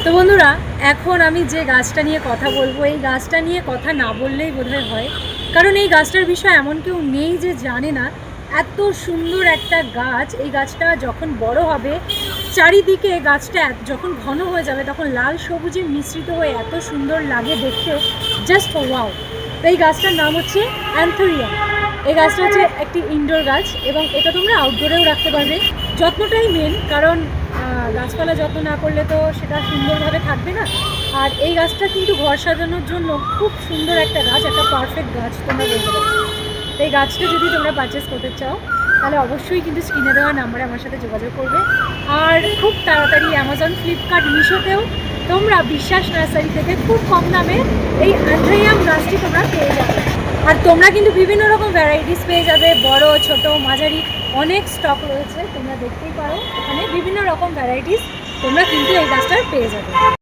তো বন্ধুরা, এখন আমি যে গাছটা নিয়ে কথা বলবো, এই গাছটা নিয়ে কথা না বললেই বোধহয় হয়। কারণ এই গাছটার বিষয়ে এমন কেউ নেই যে জানে না। এত সুন্দর একটা গাছ, এই গাছটা যখন বড় হবে, চারিদিকে গাছটা যখন ঘন হয়ে যাবে, তখন লাল সবুজে মিশ্রিত হয়ে এত সুন্দর লাগে দেখতে, জাস্ট ওয়াও। তো এই গাছটার নাম হচ্ছে অ্যান্থোরিয়াম। এই গাছটা হচ্ছে একটি ইনডোর গাছ এবং এটা তোমরা আউটডোরেও রাখতে পারবে। যত্নটাই মেন, কারণ গাছপালা যত্ন না করলে তো সেটা সুন্দরভাবে থাকবে না। আর এই গাছটা কিন্তু ঘর সাজানোর জন্য খুব সুন্দর একটা গাছ, একটা পারফেক্ট গাছ তোমরা বলতে পারো। তো এই গাছটা যদি তোমরা পারচেস করতে চাও, তাহলে অবশ্যই কিন্তু স্ক্রিনে দেওয়া নাম্বারে আমার সাথে যোগাযোগ করবে। আর খুব তাড়াতাড়ি অ্যামাজন, ফ্লিপকার্ট, মিশোতেও তোমরা বিশ্বাস নার্সারি থেকে খুব কম দামে এই অ্যান্থোরিয়াম গাছটি তোমরা পেয়ে যাবে। আর তোমরা কিন্তু বিভিন্ন রকম ভ্যারাইটিস পেয়ে যাবে, বড় ছোট মাঝারি অনেক স্টক রয়েছে, তোমরা দেখতেই পারো। এখানে বিভিন্ন রকম ভ্যারাইটিস তোমরা কিন্তু এই গাছটার পেয়ে যাবে।